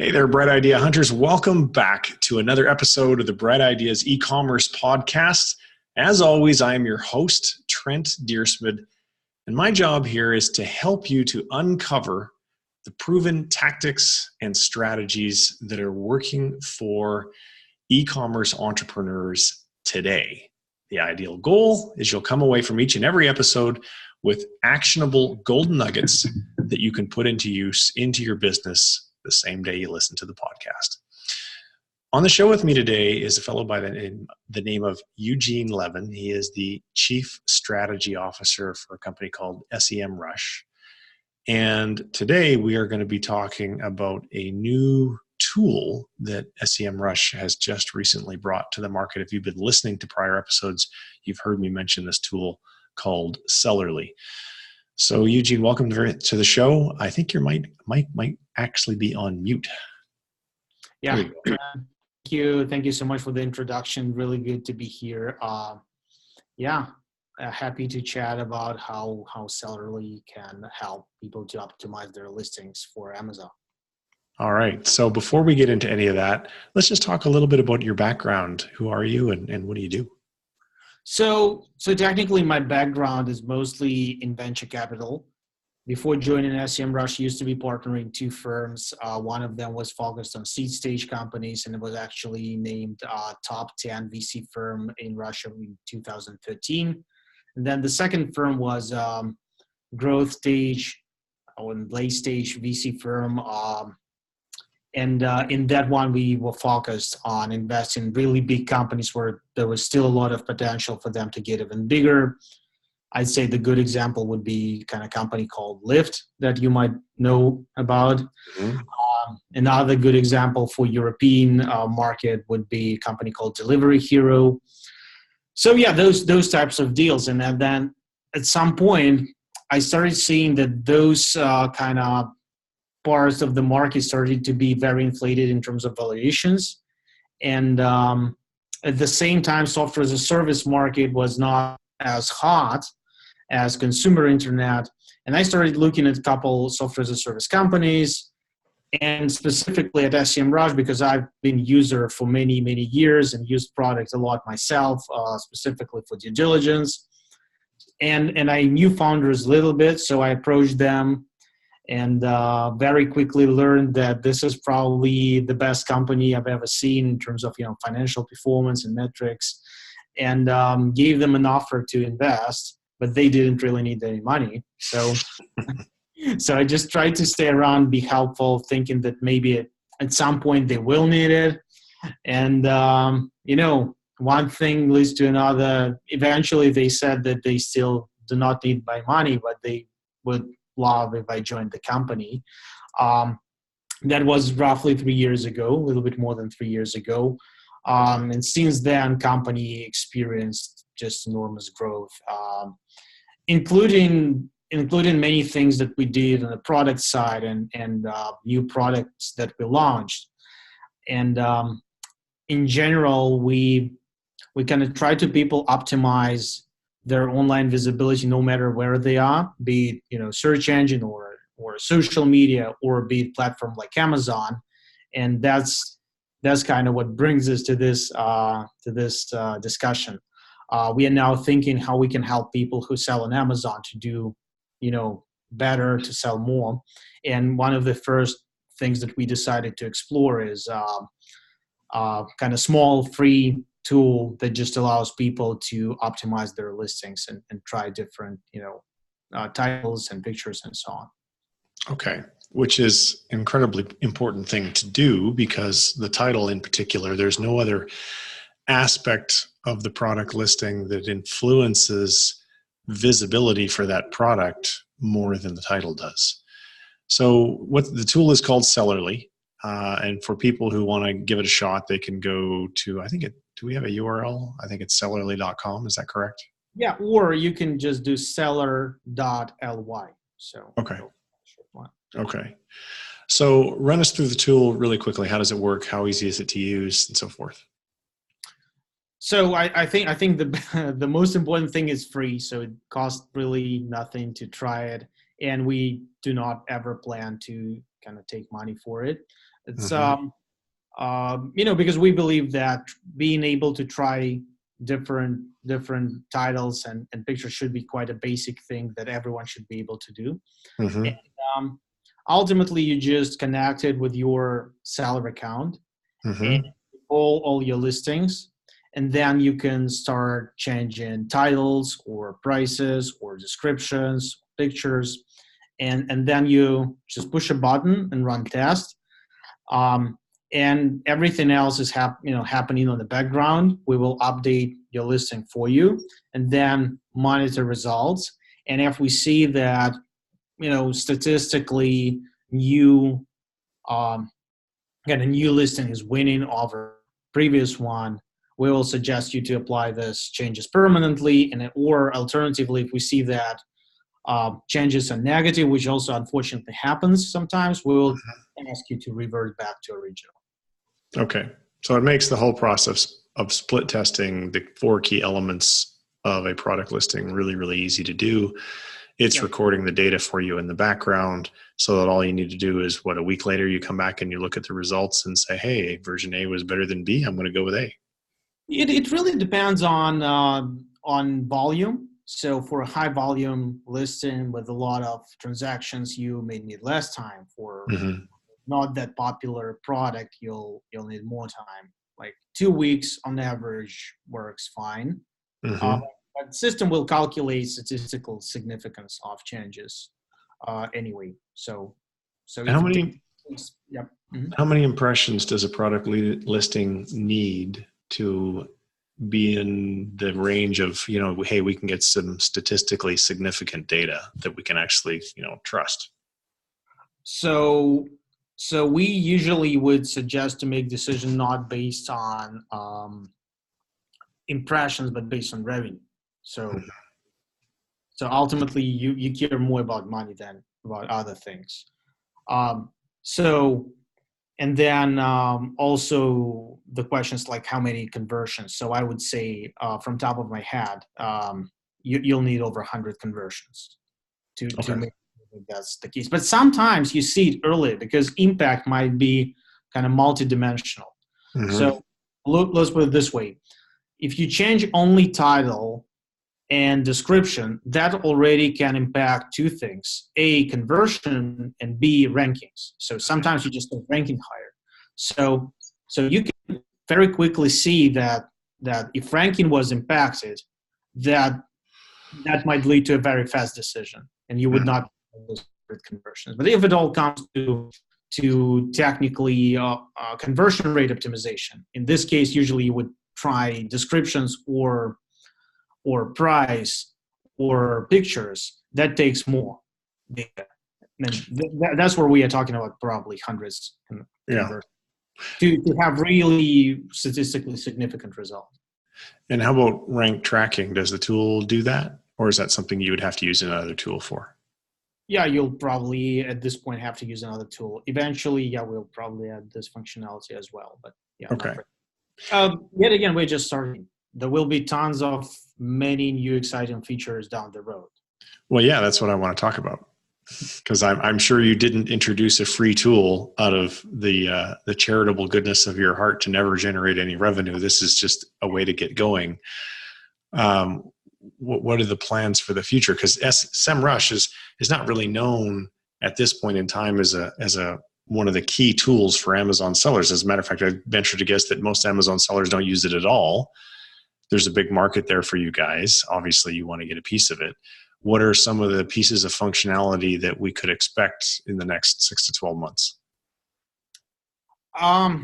Hey there, Bright Idea Hunters. Welcome back to another episode of the Bright Ideas e-commerce podcast. As always, I am your host, Trent Deersmid, and my job here is to help you to uncover the proven tactics and strategies that are working for e-commerce entrepreneurs today. The ideal goal is you'll come away from each and every episode with actionable golden nuggets that you can put into use into your business the same day you listen to the podcast. On the show with me today is a fellow by the name of Eugene Levin. He is the Chief Strategy Officer for a company called SEMRush. And today we are going to be talking about a new tool that SEMRush has just recently brought to the market. If you've been listening to prior episodes, you've heard me mention this tool called Sellerly. So Eugene, welcome to the show. I think your mic might actually be on mute. Yeah, thank you. Thank you so much for the introduction. Really good to be here. Happy to chat about how Sellerly can help people to optimize their listings for Amazon. All right. So before we get into any of that, let's just talk a little bit about your background. Who are you and what do you do? So technically my background is mostly in venture capital. Before joining SEMRush, I used to be partnering two firms. One of them was focused on seed stage companies, and it was actually named top 10 VC firm in Russia in 2013. And then the second firm was growth stage or late stage VC firm. And in that one, we were focused on investing in really big companies where there was still a lot of potential for them to get even bigger. I'd say the good example would be kind of company called Lyft that you might know about. Mm-hmm. Another good example for European market would be a company called Delivery Hero. So yeah, those types of deals. And then at some point, I started seeing that those kind of parts of the market started to be very inflated in terms of valuations. And at the same time, software as a service market was not as hot as consumer internet. And I started looking at a couple software as a service companies, and specifically at SEMRush, because I've been a user for many, many years and used products a lot myself, specifically for due diligence. And I knew founders a little bit, so I approached them and very quickly learned that this is probably the best company I've ever seen in terms of financial performance and metrics, and gave them an offer to invest, but they didn't really need any money. So I just tried to stay around, be helpful, thinking that maybe at some point they will need it. And one thing leads to another. Eventually, they said that they still do not need my money, but they would love if I joined the company. That was roughly 3 years ago, a little bit more than 3 years ago. And since then, company experienced just enormous growth, including many things that we did on the product side and new products that we launched. And in general, we kind of try to people optimize their online visibility no matter where they are, be it search engine or social media, or be it platform like Amazon. And that's kind of what brings us to this discussion. We are now thinking how we can help people who sell on Amazon to do better, to sell more. And one of the first things that we decided to explore is kind of small free tool that just allows people to optimize their listings and try different, titles and pictures and so on. Okay, which is an incredibly important thing to do, because the title in particular, there's no other aspect of the product listing that influences visibility for that product more than the title does. So what the tool is called Sellerly. And for people who want to give it a shot, they can go to, do we have a URL? I think it's sellerly.com. Is that correct? Yeah, or you can just do seller.ly. So Okay. So run us through the tool really quickly. How does it work? How easy is it to use, and so forth? So I think the most important thing is free. So it costs really nothing to try it. And we do not ever plan to kind of take money for it. It's because we believe that being able to try different titles and pictures should be quite a basic thing that everyone should be able to do. Mm-hmm. And ultimately, you just connect it with your seller account Mm-hmm. and all your listings, and then you can start changing titles or prices or descriptions, pictures, and then you just push a button and run test. And everything else is happening on the background. We will update your listing for you and then monitor results. And if we see that, statistically new a new listing is winning over previous one, we will suggest you to apply this changes permanently. Or alternatively, if we see that changes are negative, which also unfortunately happens sometimes, we will ask you to revert back to original. Okay. So it makes the whole process of split testing the 4 key elements of a product listing really, really easy to do. It's recording the data for you in the background so that all you need to do is a week later you come back and you look at the results and say, hey, version A was better than B. I'm going to go with A. It really depends on volume. So for a high volume listing with a lot of transactions, you may need less time. For not that popular product, you'll need more time. Like 2 weeks on average works fine. But the system will calculate statistical significance of changes anyway. So how many impressions does a product listing need to be in the range of, hey, we can get some statistically significant data that we can actually, trust? So we usually would suggest to make decision not based on impressions, but based on revenue. So ultimately, you care more about money than about other things. And then also the questions like how many conversions. So I would say from top of my head, you'll need over 100 conversions to make sure that's the case. But sometimes you see it early because impact might be kind of multidimensional. So let's put it this way. If you change only title and description, that already can impact 2 things: A, conversion, and B, rankings. So sometimes you just get ranking higher. So you can very quickly see that if ranking was impacted, that might lead to a very fast decision, and you would not have those conversions. But if it all comes to technically conversion rate optimization, in this case, usually you would try descriptions or price or pictures. That takes more data. And that's where we are talking about probably hundreds to have really statistically significant results. And how about rank tracking? Does the tool do that? Or is that something you would have to use another tool for? Yeah, you'll probably at this point have to use another tool. Eventually, we'll probably add this functionality as well. But okay. Yet again, we're just starting. There will be tons of many new exciting features down the road. Well, yeah, that's what I want to talk about. Because I'm sure you didn't introduce a free tool out of the charitable goodness of your heart to never generate any revenue. This is just a way to get going. What are the plans for the future? Because SEMRush is not really known at this point in time as one of the key tools for Amazon sellers. As a matter of fact, I venture to guess that most Amazon sellers don't use it at all. There's a big market there for you guys. Obviously, you want to get a piece of it. What are some of the pieces of functionality that we could expect in the next 6 to 12 months?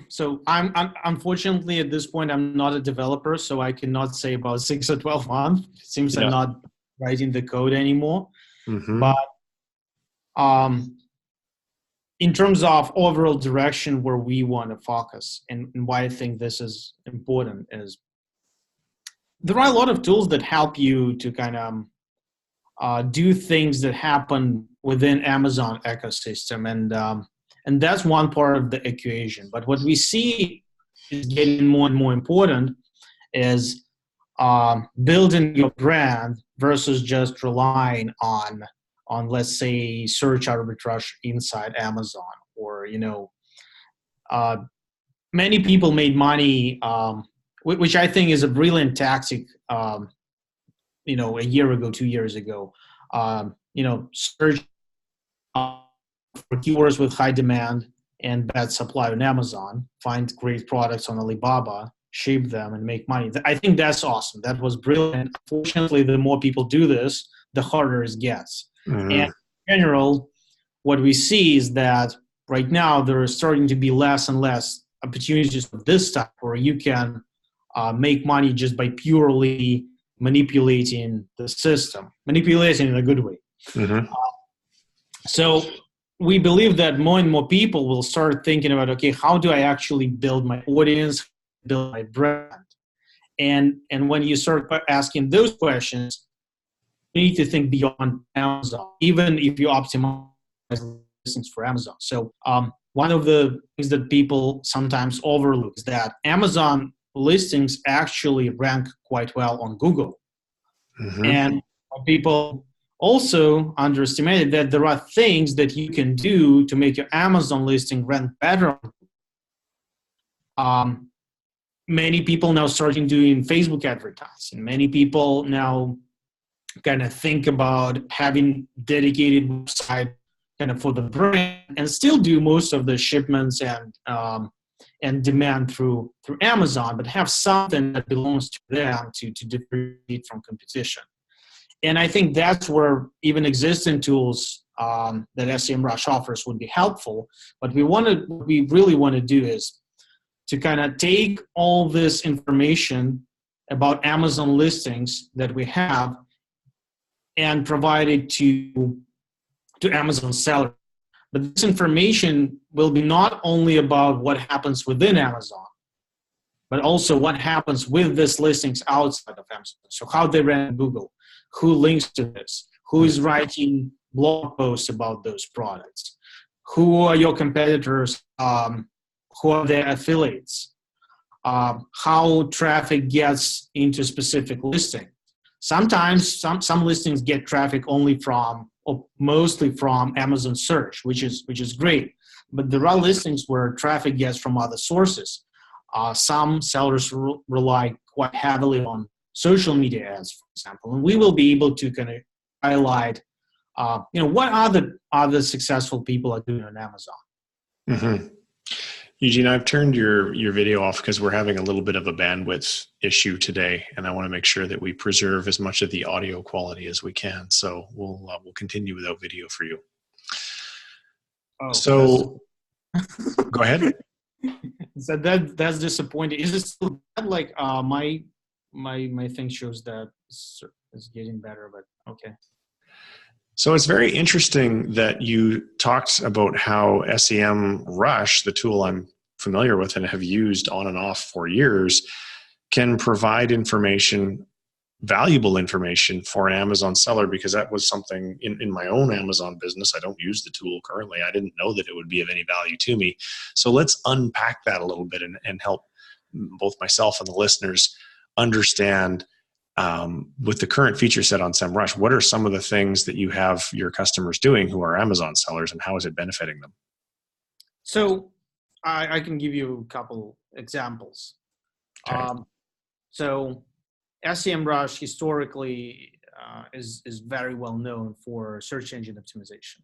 So I'm unfortunately at this point, I'm not a developer, so I cannot say about 6 or 12 months. It seems I'm not writing the code anymore. But in terms of overall direction where we want to focus and why I think this is important is there are a lot of tools that help you to kind of do things that happen within Amazon ecosystem. And that's one part of the equation. But what we see is getting more and more important is building your brand versus just relying on let's say search arbitrage inside Amazon or uh, many people made money, which I think is a brilliant tactic. A year ago, 2 years ago, search for keywords with high demand and bad supply on Amazon, find great products on Alibaba, ship them, and make money. I think that's awesome. That was brilliant. Unfortunately, the more people do this, the harder it gets. Mm-hmm. And in general, what we see is that right now there are starting to be less and less opportunities of this type where you can make money just by purely manipulating the system, manipulating in a good way. Mm-hmm. So we believe that more and more people will start thinking about, okay, how do I actually build my audience, build my brand? And when you start asking those questions, you need to think beyond Amazon, even if you optimize listings for Amazon. So one of the things that people sometimes overlook is that Amazon listings actually rank quite well on Google. Mm-hmm. And people also underestimated that there are things that you can do to make your Amazon listing rank better. Many people now starting doing Facebook advertising. Many people now kind of think about having dedicated website kind of for the brand and still do most of the shipments and demand through Amazon, but have something that belongs to them to differentiate from competition. And I think that's where even existing tools that SEMRush offers would be helpful. What we really want to do is to kind of take all this information about Amazon listings that we have and provide it to Amazon sellers. But this information will be not only about what happens within Amazon, but also what happens with these listings outside of Amazon. So how they rank Google, who links to this, who is writing blog posts about those products, who are your competitors, who are their affiliates, how traffic gets into specific listing. Sometimes some listings get traffic only from or mostly from Amazon search, which is great. But there are listings where traffic gets from other sources. Some sellers rely quite heavily on social media ads, for example, and we will be able to kind of highlight, what other successful people are doing on Amazon. Mm-hmm. Eugene, I've turned your video off because we're having a little bit of a bandwidth issue today, and I want to make sure that we preserve as much of the audio quality as we can. So we'll continue without video for you. Oh, so go ahead. So that's disappointing. Is it still bad? Like my thing shows that it's getting better, but okay. So it's very interesting that you talked about how SEMRush, the tool I'm familiar with and have used on and off for years, can provide information, valuable information for an Amazon seller, because that was something in my own Amazon business. I don't use the tool currently. I didn't know that it would be of any value to me. So let's unpack that a little bit and help both myself and the listeners understand with the current feature set on SEMRush, what are some of the things that you have your customers doing who are Amazon sellers, and how is it benefiting them? So I can give you a couple examples. Okay. So SEMRush historically is very well known for search engine optimization.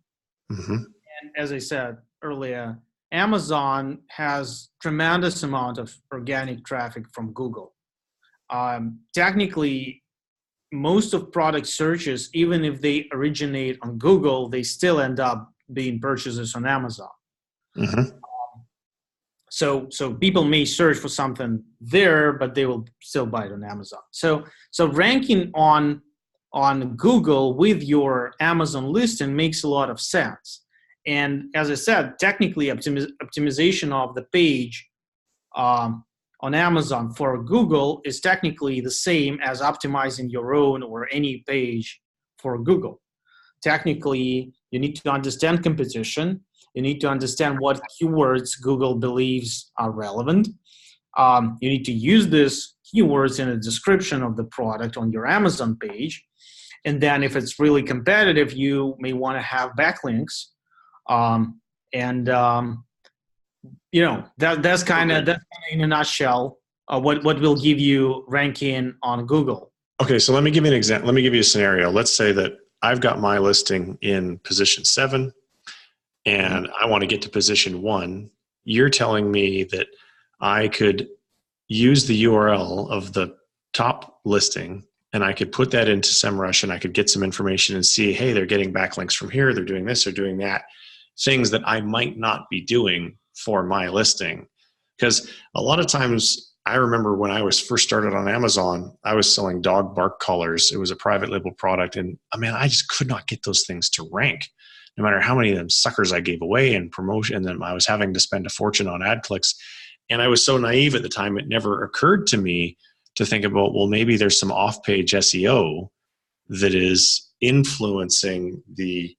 Mm-hmm. And as I said earlier, Amazon has tremendous amount of organic traffic from Google. Technically, most of product searches, even if they originate on Google, they still end up being purchases on Amazon. Mm-hmm. So people may search for something there, but they will still buy it on Amazon. So ranking on Google with your Amazon listing makes a lot of sense. And as I said, technically optimization of the page on Amazon for Google is technically the same as optimizing your own or any page for Google. Technically, you need to understand competition. You need to understand what keywords Google believes are relevant. You need to use these keywords in a description of the product on your Amazon page. And then if it's really competitive, you may want to have backlinks And that's kind of in a nutshell what will give you ranking on Google. Okay, so let me give you an example. Let me give you a scenario. Let's say that I've got my listing in position 7 and I want to get to position 1. You're telling me that I could use the URL of the top listing and I could put that into SEMRush and I could get some information and see, hey, they're getting backlinks from here, they're doing this, they're doing that, things that I might not be doing for my listing. Because a lot of times, I remember when I was first started on Amazon, I was selling dog bark collars. It was a private label product. And I just could not get those things to rank, no matter how many of them suckers I gave away in promotion. And then I was having to spend a fortune on ad clicks. And I was so naive at the time, it never occurred to me to think about, well, maybe there's some off-page SEO that is influencing the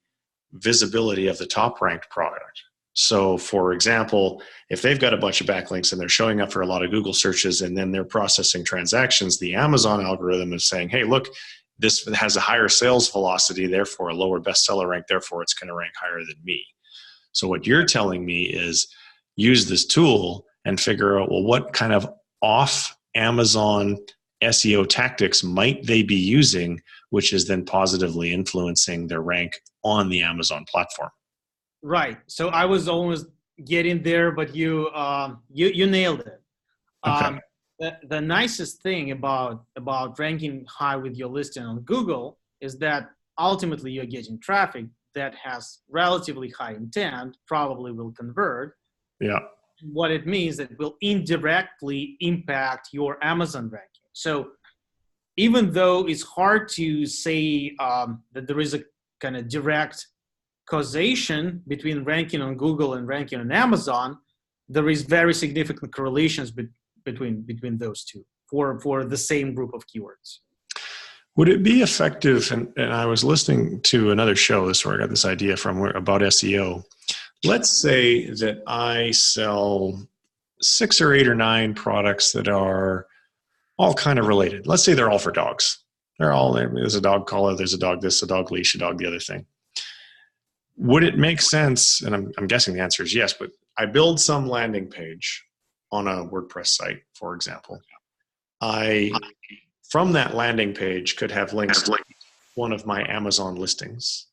visibility of the top ranked product. So for example, if they've got a bunch of backlinks and they're showing up for a lot of Google searches and then they're processing transactions, the Amazon algorithm is saying, hey, look, this has a higher sales velocity, therefore a lower bestseller rank, therefore it's going to rank higher than me. So what you're telling me is use this tool and figure out, well, what kind of off Amazon SEO tactics might they be using, which is then positively influencing their rank on the Amazon platform. Right. So I was almost getting there, but you nailed it. Okay. The nicest thing about ranking high with your listing on Google is that ultimately you're getting traffic that has relatively high intent, probably will convert. Yeah. What it means that will indirectly impact your Amazon ranking. So even though it's hard to say that there is a kind of direct causation between ranking on Google and ranking on Amazon, there is very significant correlations between those two for the same group of keywords. Would it be effective, and I was listening to another show, this is where I got this idea from, about SEO. Let's say that I sell 6 or 8 or 9 products that are all kind of related. Let's say they're all for dogs. There's a dog collar, there's a dog this, a dog leash, a dog the other thing. Would it make sense, and I'm guessing the answer is yes, but I build some landing page on a WordPress site, for example. I, from that landing page, could have links to one of my Amazon listings.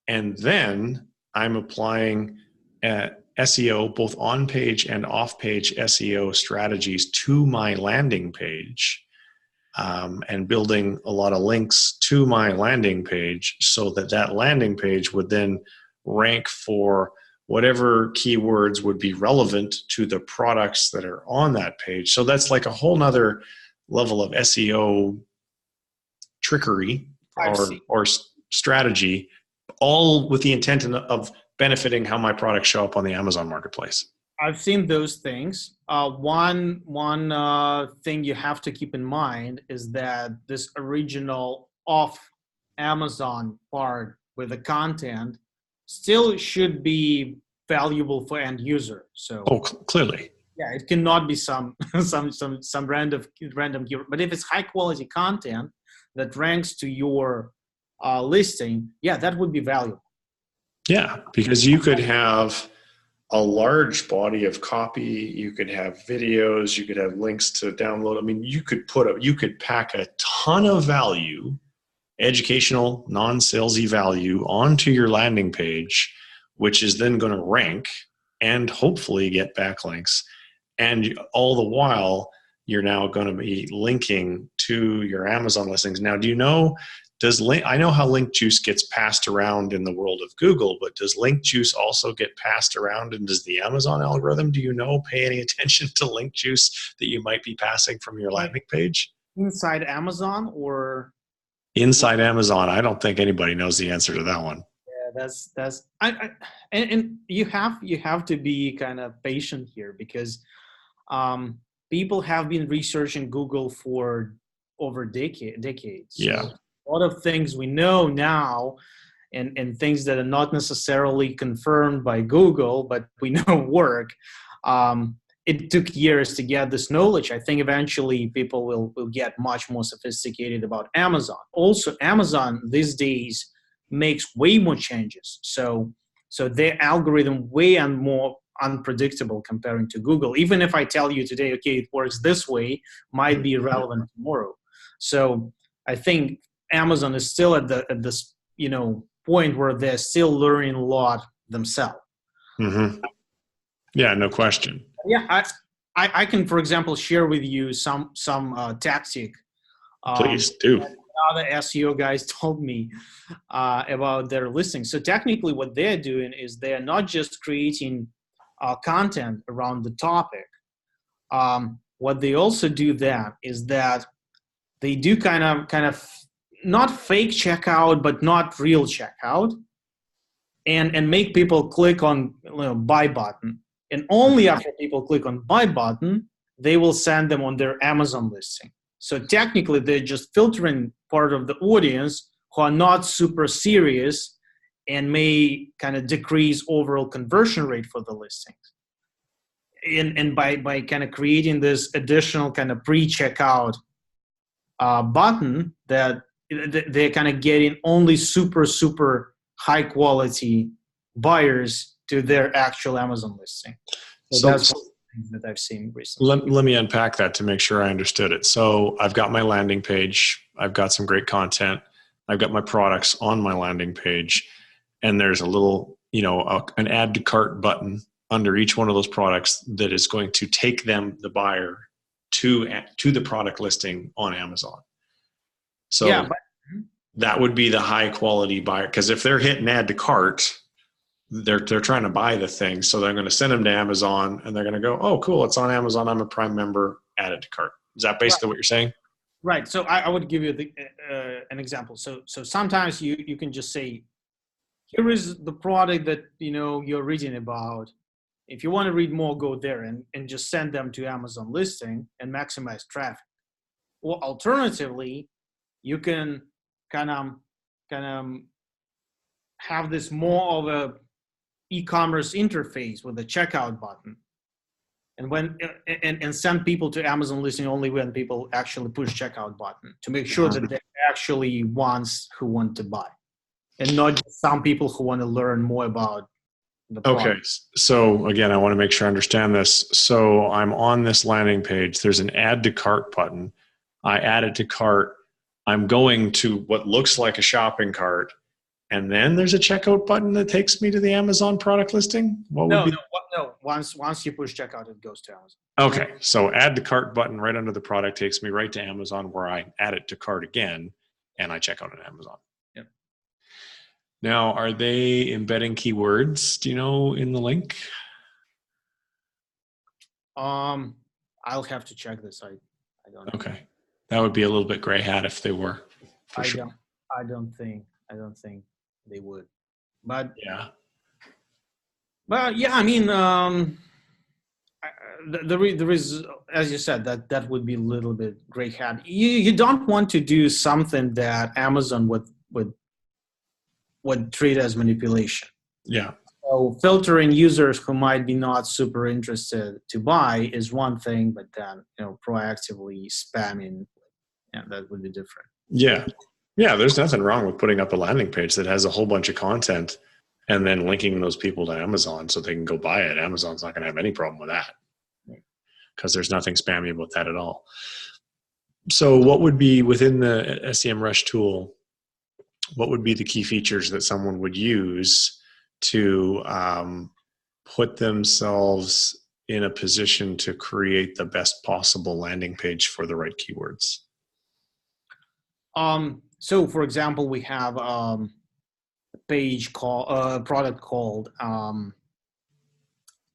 And then I'm applying SEO, both on-page and off-page SEO strategies to my landing page, and building a lot of links to my landing page so that landing page would then rank for whatever keywords would be relevant to the products that are on that page. So that's like a whole nother level of SEO trickery or strategy, all with the intent of benefiting how my products show up on the Amazon marketplace. I've seen those things. One thing you have to keep in mind is that this original off Amazon part with the content still should be valuable for end user. So clearly, yeah, it cannot be some random keyword. But if it's high quality content that ranks to your listing, yeah, that would be valuable. Yeah, because you could have a large body of copy, you could have videos, you could have links to download. I mean, you could pack a ton of value, educational, non-salesy value onto your landing page, which is then going to rank and hopefully get backlinks. And all the while, you're now going to be linking to your Amazon listings. Now, do you know, I know how link juice gets passed around in the world of Google, but does link juice also get passed around? And does the Amazon algorithm, do you know, pay any attention to link juice that you might be passing from your landing page? Inside Amazon or? Inside Amazon. I don't think anybody knows the answer to that one. Yeah, and you have to be kind of patient here because people have been researching Google for over decades. Yeah. So a lot of things we know now and things that are not necessarily confirmed by Google, but we know work. It took years to get this knowledge. I think eventually people will get much more sophisticated about Amazon. Also, Amazon these days makes way more changes. So So their algorithm way and more unpredictable comparing to Google. Even if I tell you today, okay, it works this way, might be irrelevant tomorrow. So I think Amazon is still at this point where they're still learning a lot themselves. Mm-hmm. Yeah, no question. Yeah, I can, for example, share with you some tactic. Please do. Other SEO guys told me about their listings. So technically, what they're doing is they are not just creating content around the topic. What they also do then is that they do kind of not fake checkout, but not real checkout, and make people click on buy button. And only after people click on buy button, they will send them on their Amazon listing. So technically, they're just filtering part of the audience who are not super serious and may kind of decrease overall conversion rate for the listings. And by kind of creating this additional kind of pre-checkout button, that they're kind of getting only super high quality buyers to their actual Amazon listing. So that's one thing that I've seen recently. Let me unpack that to make sure I understood it. So I've got my landing page. I've got some great content. I've got my products on my landing page. And there's a little, an add to cart button under each one of those products that is going to take them, the buyer, to the product listing on Amazon. So yeah, that would be the high quality buyer. Because if they're hitting add to cart, they're trying to buy the thing. So they're going to send them to Amazon and they're going to go, oh, cool, it's on Amazon. I'm a Prime member, add it to cart. Is that basically what you're saying? Right. So I would give you an example. So sometimes you can just say, here is the product that you're reading about. If you want to read more, go there and just send them to Amazon listing and maximize traffic. Or alternatively, you can kind of have this more of a e-commerce interface with a checkout button, and send people to Amazon listing only when people actually push checkout button to make sure that they're actually ones who want to buy, and not just some people who want to learn more about the product. Okay. So again, I want to make sure I understand this. So I'm on this landing page. There's an add to cart button. I add it to cart. I'm going to what looks like a shopping cart. And then there's a checkout button that takes me to the Amazon product listing? No. Once you push checkout, it goes to Amazon. Okay. So add to cart button right under the product takes me right to Amazon, where I add it to cart again and I check out on Amazon. Yep. Now, are they embedding keywords, do you know, in the link? I'll have to check this. I don't know. Okay. That would be a little bit gray hat if they were, for sure. I don't think they would. But yeah. But yeah, I mean, there is, as you said, that would be a little bit gray hat. You don't want to do something that Amazon would treat as manipulation. Yeah. So filtering users who might be not super interested to buy is one thing, but then proactively spamming, that would be different. Yeah. Yeah, there's nothing wrong with putting up a landing page that has a whole bunch of content and then linking those people to Amazon so they can go buy it. Amazon's not going to have any problem with that because there's nothing spammy about that at all. So what would be within the SEMRush tool, what would be the key features that someone would use to put themselves in a position to create the best possible landing page for the right keywords? So, for example, we have a page called product called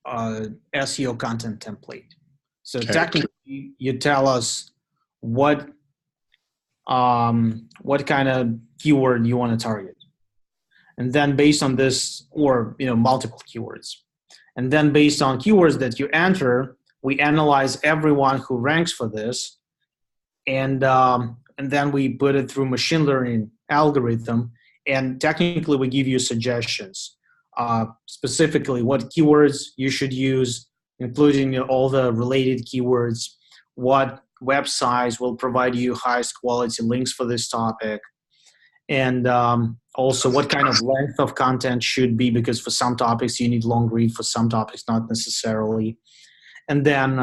SEO content template. So technically, you tell us what kind of keyword you want to target, and then based on this, or multiple keywords, and then based on keywords that you enter, we analyze everyone who ranks for this, and then we put it through machine learning algorithm, and technically we give you suggestions, specifically what keywords you should use, including all the related keywords, what websites will provide you highest quality links for this topic, and Also, what kind of length of content should be, because for some topics you need long read, for some topics not necessarily. And then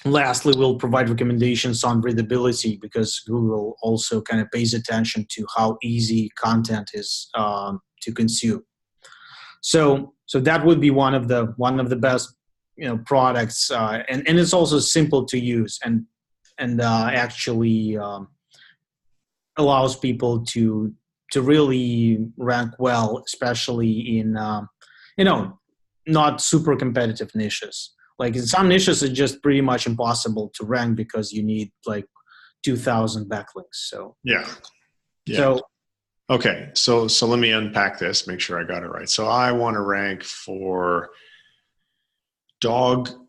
lastly, we'll provide recommendations on readability, because Google also kind of pays attention to how easy content is to consume. So that would be one of the best products, and it's also simple to use and actually allows people to really rank well, especially in not super competitive niches. Like in some niches, it's just pretty much impossible to rank because you need like 2,000 backlinks. So yeah. So okay, so let me unpack this, make sure I got it right. So I want to rank for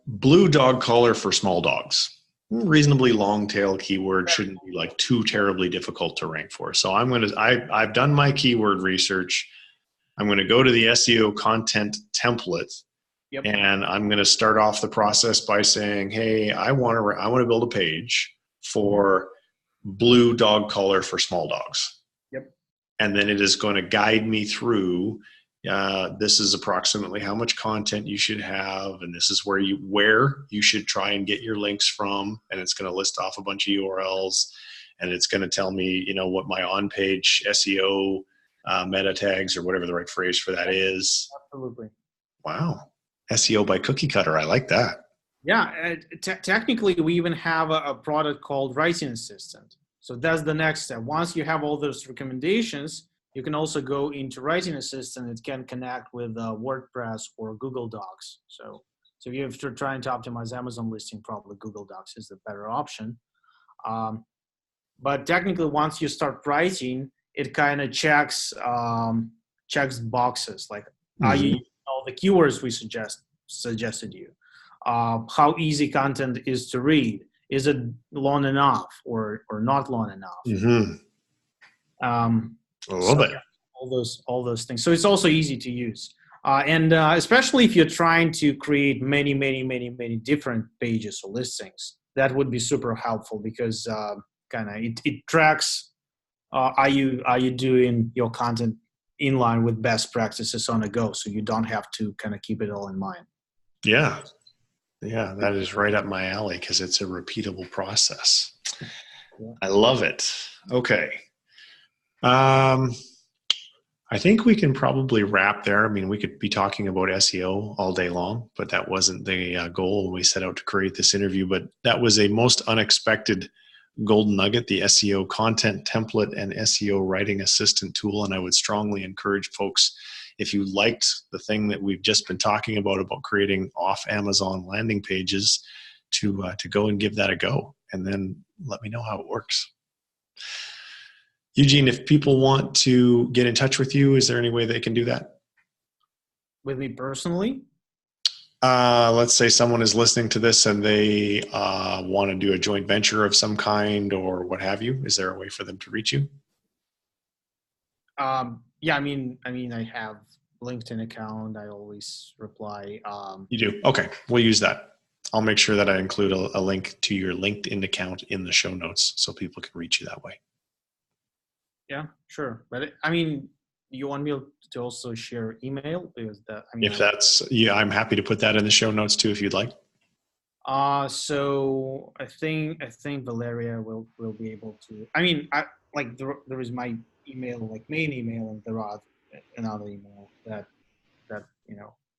blue dog collar for small dogs. Reasonably long tail keyword, shouldn't be like too terribly difficult to rank for. So I've done my keyword research. I'm going to go to the SEO content template. Yep. And I'm going to start off the process by saying, hey, I want to build a page for blue dog collar for small dogs. Yep. And then it is going to guide me through, this is approximately how much content you should have, and this is where you should try and get your links from, and it's going to list off a bunch of URLs, and it's going to tell me, what my on-page SEO meta tags, or whatever the right phrase for that is. Absolutely. Wow. SEO by cookie cutter. I like that. Yeah. Technically, we even have a product called Writing Assistant. So that's the next step. Once you have all those recommendations, you can also go into Writing Assistant. It can connect with WordPress or Google Docs. So if you're trying to optimize Amazon listing, probably Google Docs is the better option. But technically, once you start writing, it kind of checks boxes like, are you using all the keywords we suggested you? How easy content is to read? Is it long enough or not long enough? Mm-hmm. I love it. Yeah, all those things. So it's also easy to use, and especially if you're trying to create many different pages or listings, that would be super helpful, because it tracks. Are you doing your content in line with best practices on the go, so you don't have to kind of keep it all in mind. Yeah, that is right up my alley, because it's a repeatable process. Yeah. I love it. Okay. I think we can probably wrap there. I mean, we could be talking about SEO all day long, but that wasn't the goal when we set out to create this interview. But that was a most unexpected golden nugget, the SEO content template and SEO writing assistant tool. And I would strongly encourage folks, if you liked the thing that we've just been talking about creating off Amazon landing pages, to go and give that a go, and then let me know how it works. Eugene, if people want to get in touch with you, is there any way they can do that? With me personally? Let's say someone is listening to this and they want to do a joint venture of some kind or what have you. Is there a way for them to reach you? Yeah, I mean, I have LinkedIn account. I always reply. You do? Okay, we'll use that. I'll make sure that I include a link to your LinkedIn account in the show notes so people can reach you that way. Yeah, sure. But I mean, you want me to also share email? Because I'm happy to put that in the show notes too, if you'd like. So I think Valeria will be able to. I mean, there is my email, like main email, and there are another email that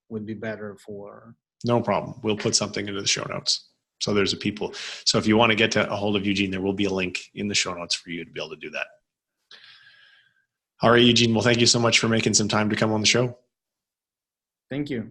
would be better for. No problem. We'll put something into the show notes. So so if you want to get a hold of Eugene, there will be a link in the show notes for you to be able to do that. All right, Eugene. Well, thank you so much for making some time to come on the show. Thank you.